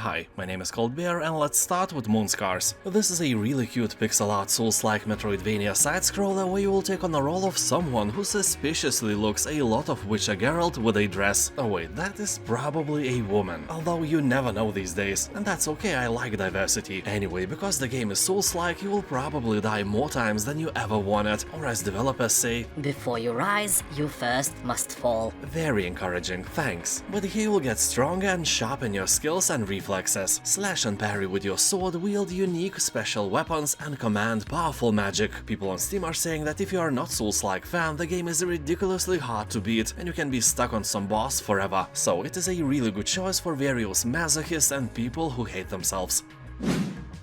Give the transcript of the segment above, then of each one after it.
Hi, my name is Bear, and let's start with Moonscars. This is a really cute pixel art Souls-like Metroidvania side-scroller where you will take on the role of someone who suspiciously looks a lot of Witcher Geralt with a dress. Oh wait, that is probably a woman. Although you never know these days, and that's okay, I like diversity. Anyway, because the game is Souls-like, you will probably die more times than you ever wanted, or as developers say, before you rise, you first must fall. Very encouraging, thanks. But here you'll get stronger and sharpen your skills and reflexes, slash and parry with your sword, wield unique special weapons, and command powerful magic. People on Steam are saying that if you are not Souls-like fan, the game is ridiculously hard to beat, and you can be stuck on some boss forever. So it is a really good choice for various masochists and people who hate themselves.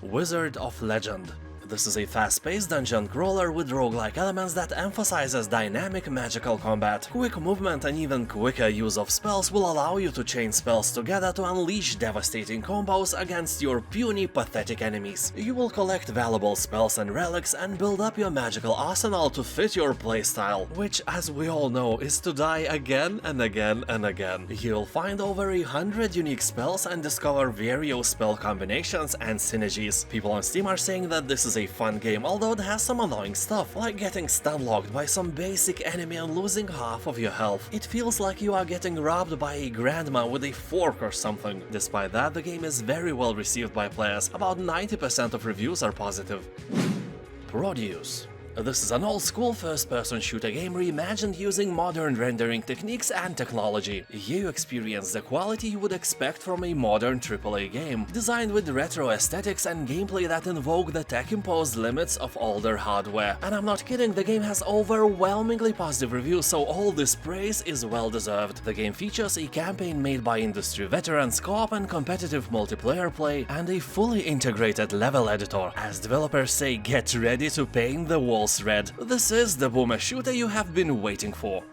Wizard of Legend. This is a fast-paced dungeon crawler with roguelike elements that emphasizes dynamic magical combat. Quick movement and even quicker use of spells will allow you to chain spells together to unleash devastating combos against your puny, pathetic enemies. You will collect valuable spells and relics and build up your magical arsenal to fit your playstyle, which, as we all know, is to die again and again and again. You'll find over 100 unique spells and discover various spell combinations and synergies. People on Steam are saying that this is a fun game, although it has some annoying stuff, like getting stun-locked by some basic enemy and losing half of your health. It feels like you are getting robbed by a grandma with a fork or something. Despite that, the game is very well received by players. About 90% of reviews are positive. Prodeus. This is an old-school first-person shooter game reimagined using modern rendering techniques and technology. Here you experience the quality you would expect from a modern AAA game, designed with retro aesthetics and gameplay that invoke the tech-imposed limits of older hardware. And I'm not kidding, the game has overwhelmingly positive reviews, so all this praise is well-deserved. The game features a campaign made by industry veterans, co-op and competitive multiplayer play, and a fully integrated level editor. As developers say, get ready to paint the wall red. This is the boomer shooter you have been waiting for.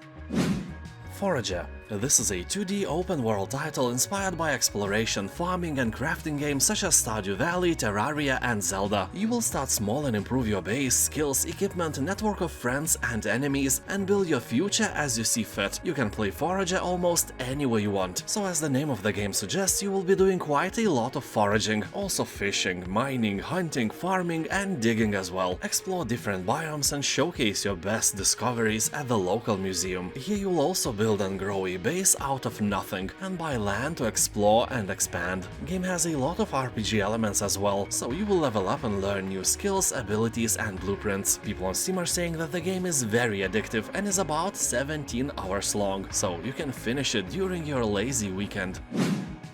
Forager. This is a 2D open-world title inspired by exploration, farming and crafting games such as Stardew Valley, Terraria and Zelda. You will start small and improve your base, skills, equipment, network of friends and enemies, and build your future as you see fit. You can play Forager almost anywhere you want, so as the name of the game suggests, you will be doing quite a lot of foraging, also fishing, mining, hunting, farming and digging as well. Explore different biomes and showcase your best discoveries at the local museum. Here you will also build and grow a base out of nothing and buy land to explore and expand. Game has a lot of RPG elements as well, so you will level up and learn new skills, abilities and blueprints. People on Steam are saying that the game is very addictive and is about 17 hours long, so you can finish it during your lazy weekend.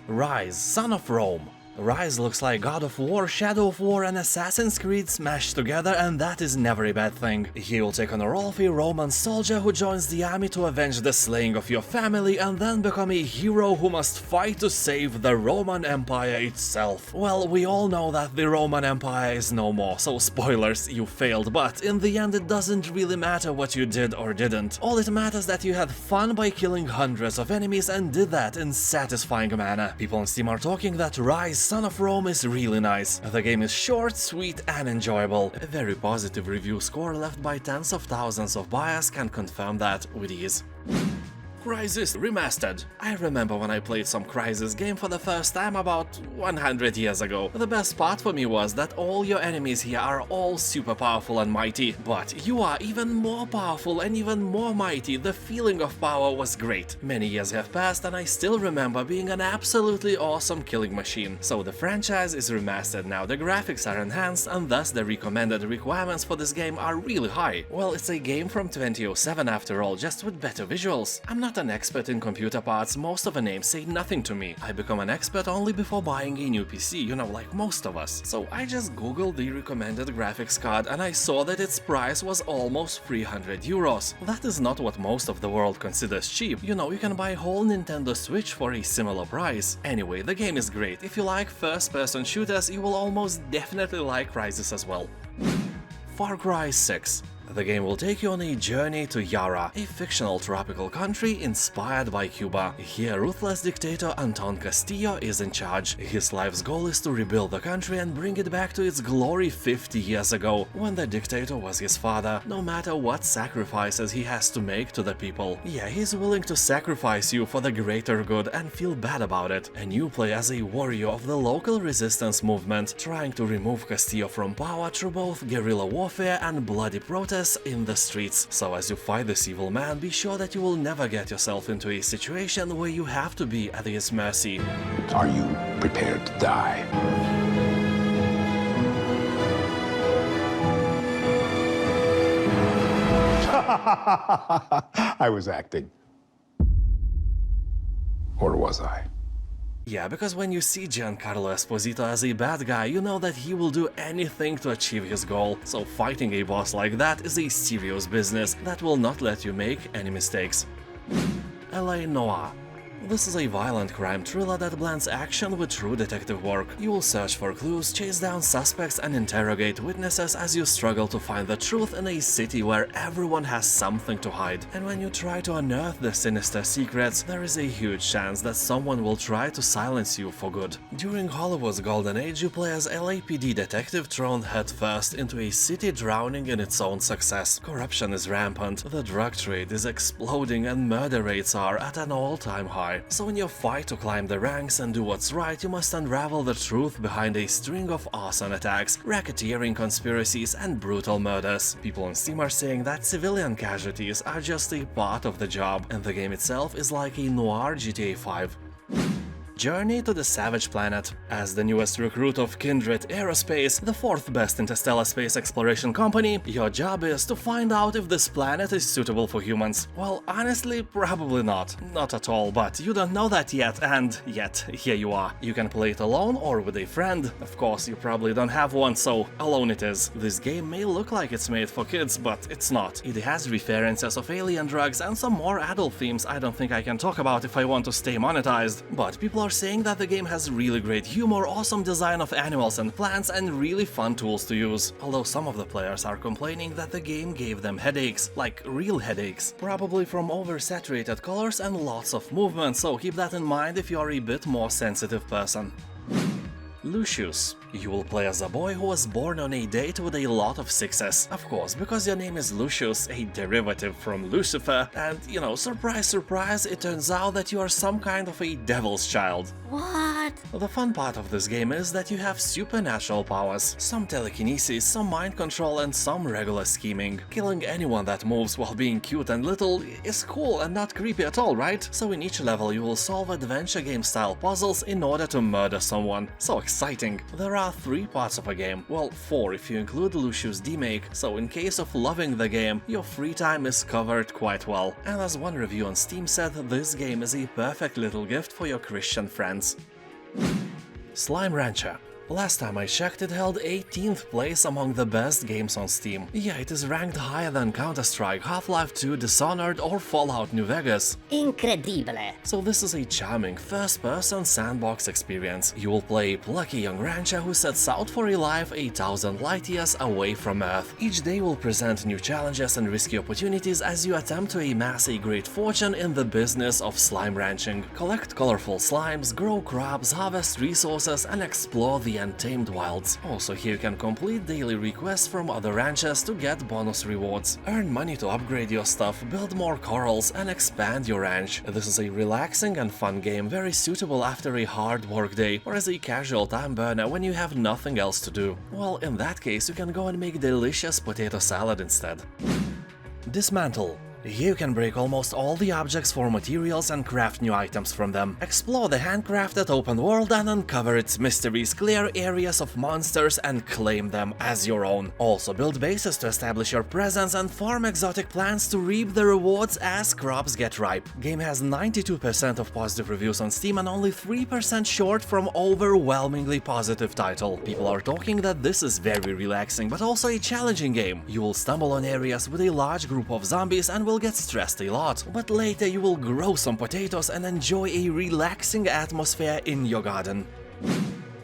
Ryse, Son of Rome. Ryse looks like God of War, Shadow of War and Assassin's Creed smashed together, and that is never a bad thing. He will take on a role of a Roman soldier who joins the army to avenge the slaying of your family and then become a hero who must fight to save the Roman Empire itself. Well, we all know that the Roman Empire is no more, so spoilers, you failed, but in the end it doesn't really matter what you did or didn't. All it matters that you had fun by killing hundreds of enemies and did that in satisfying manner. People on Steam are talking that Ryse, Son of Rome is really nice. The game is short, sweet and enjoyable. A very positive review score left by tens of thousands of buyers can confirm that with ease. Crysis Remastered. I remember when I played some Crysis game for the first time about 100 years ago. The best part for me was that all your enemies here are all super powerful and mighty, but you are even more powerful and even more mighty. The feeling of power was great. Many years have passed and I still remember being an absolutely awesome killing machine. So the franchise is remastered now, the graphics are enhanced and thus the recommended requirements for this game are really high. Well, it's a game from 2007 after all, just with better visuals. I'm not an expert in computer parts, most of the names say nothing to me. I become an expert only before buying a new PC, you know, like most of us. So I just googled the recommended graphics card and I saw that its price was almost 300 euros. That is not what most of the world considers cheap. You know, you can buy a whole Nintendo Switch for a similar price. Anyway, the game is great. If you like first-person shooters, you will almost definitely like Crysis as well. Far Cry 6. The game will take you on a journey to Yara, a fictional tropical country inspired by Cuba. Here, ruthless dictator Anton Castillo is in charge. His life's goal is to rebuild the country and bring it back to its glory 50 years ago, when the dictator was his father, no matter what sacrifices he has to make to the people. Yeah, he's willing to sacrifice you for the greater good and feel bad about it. And you play as a warrior of the local resistance movement, trying to remove Castillo from power through both guerrilla warfare and bloody protests in the streets. So as you fight this evil man, be sure that you will never get yourself into a situation where you have to be at his mercy. Are you prepared to die? I was acting. Or was I? Yeah, because when you see Giancarlo Esposito as a bad guy, you know that he will do anything to achieve his goal, so fighting a boss like that is a serious business that will not let you make any mistakes. LA Noire. This is a violent crime thriller that blends action with true detective work. You will search for clues, chase down suspects and interrogate witnesses as you struggle to find the truth in a city where everyone has something to hide. And when you try to unearth the sinister secrets, there is a huge chance that someone will try to silence you for good. During Hollywood's golden age, you play as LAPD detective thrown headfirst into a city drowning in its own success. Corruption is rampant, the drug trade is exploding and murder rates are at an all-time high. So in your fight to climb the ranks and do what's right, you must unravel the truth behind a string of arson attacks, racketeering conspiracies and brutal murders. People on Steam are saying that civilian casualties are just a part of the job, and the game itself is like a noir GTA 5. Journey to the Savage Planet. As the newest recruit of Kindred Aerospace, the fourth best interstellar space exploration company, your job is to find out if this planet is suitable for humans. Well, honestly, probably not. Not at all, but you don't know that yet, and yet, here you are. You can play it alone or with a friend. Of course, you probably don't have one, so alone it is. This game may look like it's made for kids, but it's not. It has references of alien drugs and some more adult themes I don't think I can talk about if I want to stay monetized. But people are saying that the game has really great humor, awesome design of animals and plants, and really fun tools to use. Although some of the players are complaining that the game gave them headaches, like real headaches. Probably from oversaturated colors and lots of movement, so keep that in mind if you are a bit more sensitive person. Lucius. You will play as a boy who was born on a date with a lot of sixes. Of course, because your name is Lucius, a derivative from Lucifer, and, you know, surprise surprise, it turns out that you are some kind of a devil's child. What? The fun part of this game is that you have supernatural powers, some telekinesis, some mind control and some regular scheming. Killing anyone that moves while being cute and little is cool and not creepy at all, right? So in each level you will solve adventure game style puzzles in order to murder someone. So exciting. There are 3 parts of a game, well 4 if you include Lucius D-Make, so in case of loving the game, your free time is covered quite well. And as one review on Steam said, this game is a perfect little gift for your Christian friends. Slime Rancher. Last time I checked, it held 18th place among the best games on Steam. Yeah, it is ranked higher than Counter-Strike, Half-Life 2, Dishonored or Fallout New Vegas. Incredibile. So this is a charming first-person sandbox experience. You will play a plucky young rancher who sets out for a life 1,000 light years away from Earth. Each day will present new challenges and risky opportunities as you attempt to amass a great fortune in the business of slime ranching. Collect colorful slimes, grow crops, harvest resources and explore the untamed wilds. Also here you can complete daily requests from other ranchers to get bonus rewards. Earn money to upgrade your stuff, build more corals and expand your ranch. This is a relaxing and fun game, very suitable after a hard work day or as a casual time burner when you have nothing else to do. Well, in that case you can go and make delicious potato salad instead. Dysmantle. You can break almost all the objects for materials and craft new items from them. Explore the handcrafted open world and uncover its mysteries, clear areas of monsters and claim them as your own. Also build bases to establish your presence and farm exotic plants to reap the rewards as crops get ripe. Game has 92% of positive reviews on Steam and only 3% short from overwhelmingly positive title. People are talking that this is very relaxing but also a challenging game. You will stumble on areas with a large group of zombies and will get stressed a lot, but later you will grow some potatoes and enjoy a relaxing atmosphere in your garden.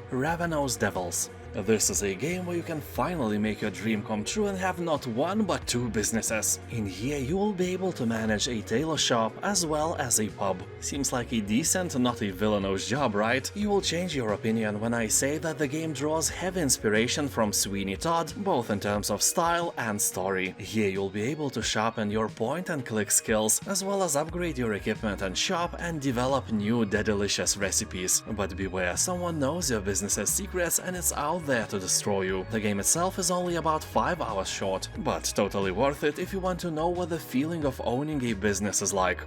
Ravenous Devils. This is a game where you can finally make your dream come true and have not one but two businesses. In here you will be able to manage a tailor shop as well as a pub. Seems like a decent, not a villainous job, right? You will change your opinion when I say that the game draws heavy inspiration from Sweeney Todd, both in terms of style and story. Here you'll be able to sharpen your point and click skills, as well as upgrade your equipment and shop and develop new delicious recipes. But beware, someone knows your business's secrets and it's out there to destroy you. The game itself is only about 5 hours short, but totally worth it if you want to know what the feeling of owning a business is like.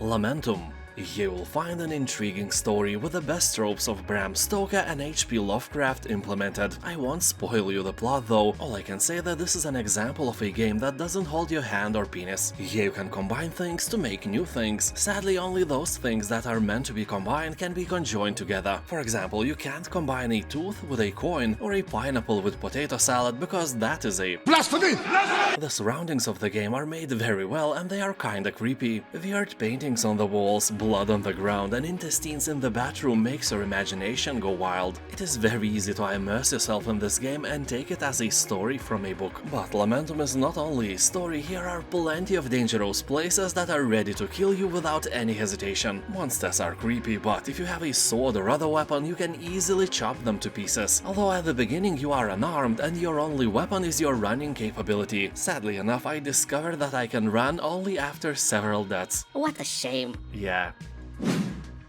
Lamentum. Here you'll find an intriguing story with the best tropes of Bram Stoker and H.P. Lovecraft implemented. I won't spoil you the plot though, all I can say that this is an example of a game that doesn't hold your hand or penis. Here you can combine things to make new things. Sadly, only those things that are meant to be combined can be conjoined together. For example, you can't combine a tooth with a coin or a pineapple with potato salad because that is a blasphemy! The surroundings of the game are made very well and they are kinda creepy. Weird paintings on the walls, blood on the ground and intestines in the bathroom makes your imagination go wild. It is very easy to immerse yourself in this game and take it as a story from a book. But Lamentum is not only a story, here are plenty of dangerous places that are ready to kill you without any hesitation. Monsters are creepy, but if you have a sword or other weapon, you can easily chop them to pieces. Although at the beginning you are unarmed and your only weapon is your running capability. Sadly enough, I discovered that I can run only after several deaths. What a shame. Yeah.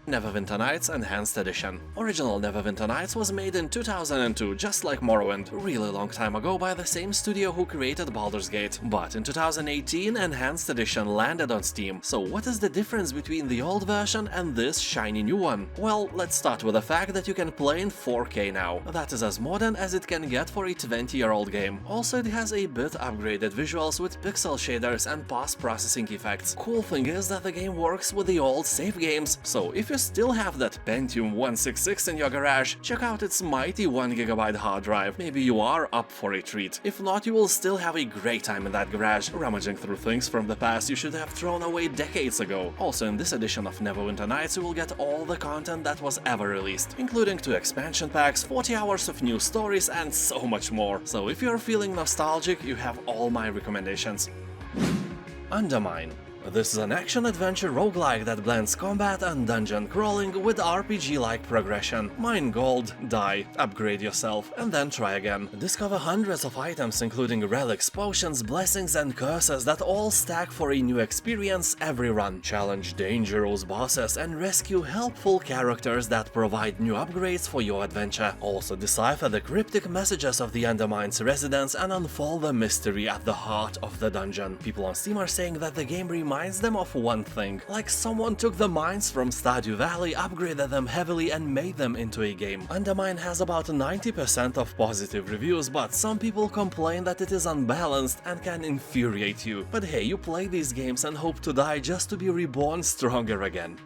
Neverwinter Nights Enhanced Edition. Original Neverwinter Nights was made in 2002, just like Morrowind, really long time ago by the same studio who created Baldur's Gate. But in 2018, Enhanced Edition landed on Steam. So what is the difference between the old version and this shiny new one? Well, let's start with the fact that you can play in 4K now. That is as modern as it can get for a 20-year-old game. Also, it has a bit upgraded visuals with pixel shaders and post-processing effects. Cool thing is that the game works with the old save games, so if you still have that Pentium 166 in your garage, check out its mighty 1GB hard drive. Maybe you are up for a treat. If not, you will still have a great time in that garage, rummaging through things from the past you should have thrown away decades ago. Also, in this edition of Neverwinter Nights, you will get all the content that was ever released, including 2 expansion packs, 40 hours of new stories, and so much more. So if you're feeling nostalgic, you have all my recommendations. UnderMine. This is an action-adventure roguelike that blends combat and dungeon crawling with RPG-like progression. Mine gold, die, upgrade yourself, and then try again. Discover hundreds of items including relics, potions, blessings and curses that all stack for a new experience every run. Challenge dangerous bosses and rescue helpful characters that provide new upgrades for your adventure. Also decipher the cryptic messages of the Undermine's residents and unfold the mystery at the heart of the dungeon. People on Steam are saying that the game reminds them of one thing, like someone took the mines from Stardew Valley, upgraded them heavily and made them into a game. UnderMine has about 90% of positive reviews, but some people complain that it is unbalanced and can infuriate you. But hey, you play these games and hope to die just to be reborn stronger again.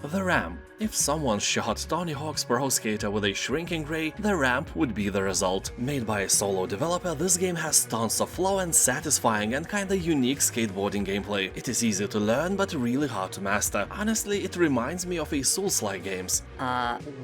The Ramp. If someone shot Tony Hawk's Pro Skater with a shrinking ray, the ramp would be the result. Made by a solo developer, this game has tons of flow and satisfying and kinda unique skateboarding gameplay. It is easy to learn but really hard to master. Honestly, it reminds me of a Souls-like games.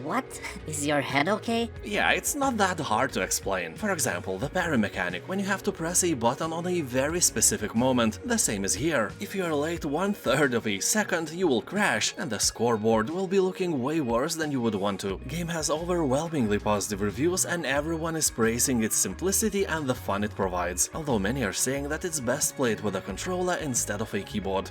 What? Is your head okay? Yeah, it's not that hard to explain. For example, the parry mechanic, when you have to press a button on a very specific moment. The same is here. If you are late 1/3 of a second, you will crash, and the scoreboard will be looking way worse than you would want to. Game has overwhelmingly positive reviews and everyone is praising its simplicity and the fun it provides, although many are saying that it's best played with a controller instead of a keyboard.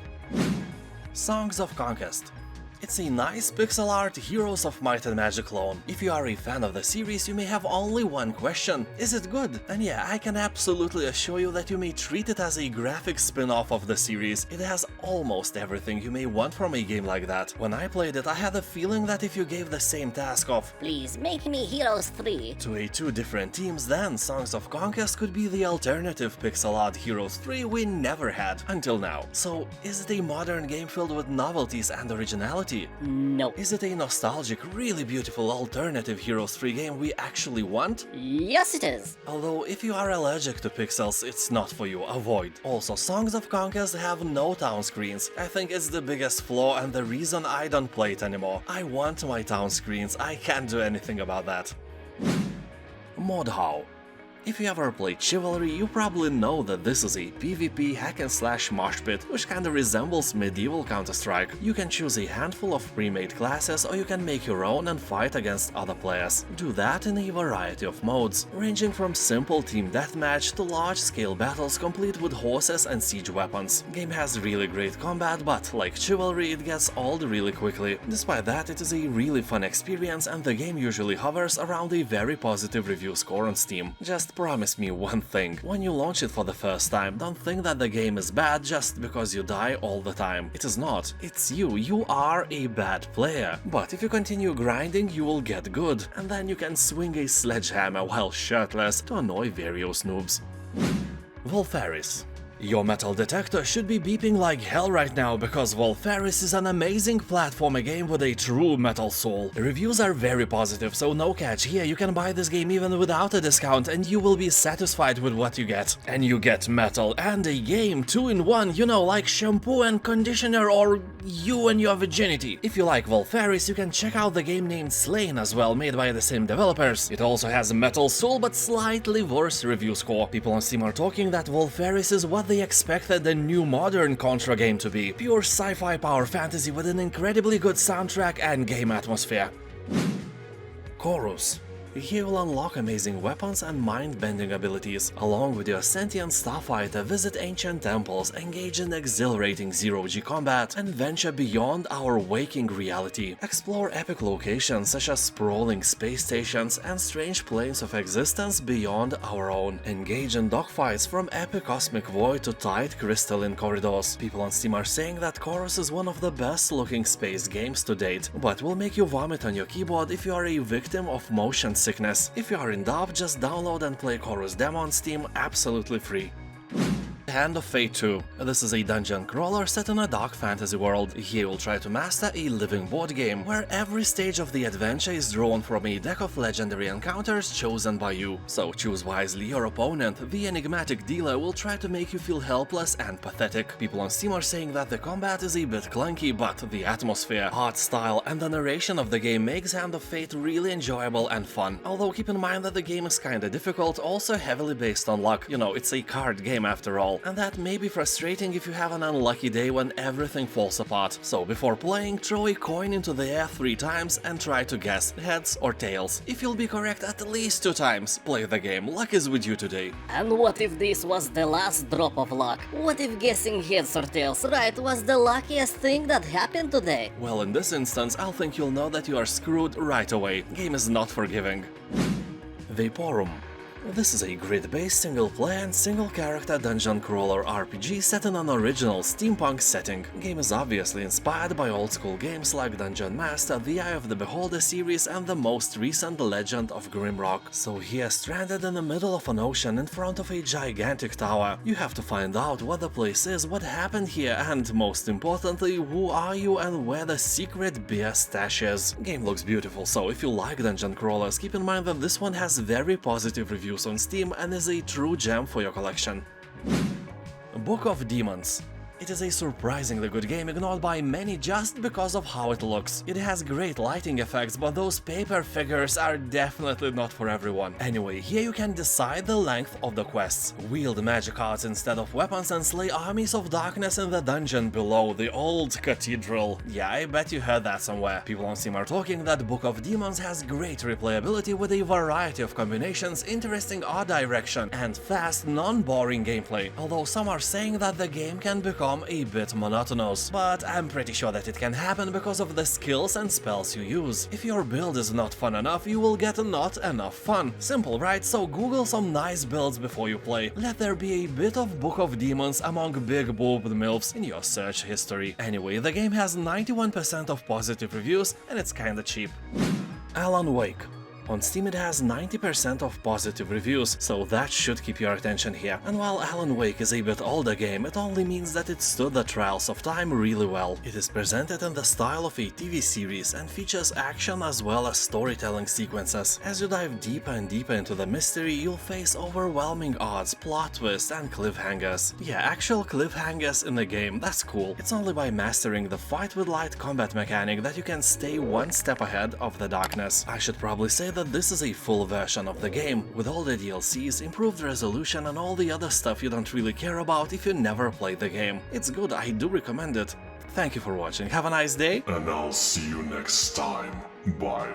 Songs of Conquest. It's a nice pixel art Heroes of Might and Magic clone. If you are a fan of the series, you may have only one question: is it good? And yeah, I can absolutely assure you that you may treat it as a graphic spin-off of the series. It has almost everything you may want from a game like that. When I played it, I had the feeling that if you gave the same task of Please make me Heroes 3 to 2 different teams, then Songs of Conquest could be the alternative pixel art Heroes 3 we never had until now. So, is it a modern game filled with novelties and originality? No. Is it a nostalgic, really beautiful alternative Heroes 3 game we actually want? Yes, it is. Although, if you are allergic to pixels, it's not for you, avoid. Also, Songs of Conquest have no town screens. I think it's the biggest flaw and the reason I don't play it anymore. I want my town screens, I can't do anything about that. Mordhau. If you ever played Chivalry, you probably know that this is a PvP hack-and-slash mosh pit, which kinda resembles medieval Counter-Strike. You can choose a handful of pre-made classes, or you can make your own and fight against other players. Do that in a variety of modes, ranging from simple team deathmatch to large-scale battles complete with horses and siege weapons. Game has really great combat, but like Chivalry, it gets old really quickly. Despite that, it is a really fun experience, and the game usually hovers around a very positive review score on Steam. Just promise me one thing: when you launch it for the first time, don't think that the game is bad just because you die all the time. It is not. It's you. You are a bad player. But if you continue grinding, you will get good, and then you can swing a sledgehammer while shirtless to annoy various noobs. Valfaris. Your metal detector should be beeping like hell right now, because Valfaris is an amazing platformer game with a true metal soul. The reviews are very positive, so no catch here. You can buy this game even without a discount and you will be satisfied with what you get. And you get metal and a game 2 in 1, you know, like shampoo and conditioner, or you and your virginity. If you like Valfaris, you can check out the game named Slain as well, made by the same developers. It also has a metal soul but slightly worse review score. People on Steam are talking that Valfaris is what they expected the new modern Contra game to be. Pure sci-fi power fantasy with an incredibly good soundtrack and game atmosphere. Chorus. Here you will unlock amazing weapons and mind-bending abilities. Along with your sentient starfighter, visit ancient temples, engage in exhilarating zero-G combat, and venture beyond our waking reality. Explore epic locations such as sprawling space stations and strange planes of existence beyond our own. Engage in dogfights from epic cosmic void to tight crystalline corridors. People on Steam are saying that Chorus is one of the best-looking space games to date, but will make you vomit on your keyboard if you are a victim of motion sickness. If you are in doubt, just download and play Chorus demo on Steam absolutely free. Hand of Fate 2. This is a dungeon crawler set in a dark fantasy world. Here you'll try to master a living board game, where every stage of the adventure is drawn from a deck of legendary encounters chosen by you. So choose wisely. Your opponent, the enigmatic dealer, will try to make you feel helpless and pathetic. People on Steam are saying that the combat is a bit clunky, but the atmosphere, art style, and the narration of the game makes Hand of Fate really enjoyable and fun. Although keep in mind that the game is kinda difficult, also heavily based on luck. You know, it's a card game after all. And that may be frustrating if you have an unlucky day when everything falls apart. So before playing, throw a coin into the air 3 times and try to guess heads or tails. If you'll be correct at least 2 times, play the game. Luck is with you today. And what if this was the last drop of luck? What if guessing heads or tails right was the luckiest thing that happened today? Well, in this instance, I'll think you'll know that you are screwed right away. Game is not forgiving. Vaporum. This is a grid-based single-player and single-character dungeon crawler RPG set in an original steampunk setting. The game is obviously inspired by old-school games like Dungeon Master, The Eye of the Beholder series, and the most recent Legend of Grimrock. So here, stranded in the middle of an ocean in front of a gigantic tower, you have to find out what the place is, what happened here, and most importantly, who are you and where the secret beer stash is. Game looks beautiful, so if you like dungeon crawlers, keep in mind that this one has very positive reviews on Steam and is a true gem for your collection. Book of Demons. It is a surprisingly good game, ignored by many just because of how it looks. It has great lighting effects, but those paper figures are definitely not for everyone. Anyway, here you can decide the length of the quests, wield magic cards instead of weapons, and slay armies of darkness in the dungeon below the old cathedral. Yeah, I bet you heard that somewhere. People on Steam are talking that Book of Demons has great replayability with a variety of combinations, interesting art direction, and fast, non-boring gameplay. Although some are saying that the game can become a bit monotonous, but I'm pretty sure that it can happen because of the skills and spells you use. If your build is not fun enough, you will get not enough fun. Simple, right? So Google some nice builds before you play. Let there be a bit of Book of Demons among big boobed MILFs in your search history. Anyway, the game has 91% of positive reviews and it's kinda cheap. Alan Wake. On Steam it has 90% of positive reviews, so that should keep your attention here. And while Alan Wake is a bit older game, it only means that it stood the trials of time really well. It is presented in the style of a TV series and features action as well as storytelling sequences. As you dive deeper and deeper into the mystery, you'll face overwhelming odds, plot twists, and cliffhangers. Yeah, actual cliffhangers in the game, that's cool. It's only by mastering the fight with light combat mechanic that you can stay one step ahead of the darkness. I should probably say that this is a full version of the game, with all the DLCs, improved resolution and all the other stuff you don't really care about if you never played the game. It's good, I do recommend it. Thank you for watching, have a nice day! And I'll see you next time. Bye.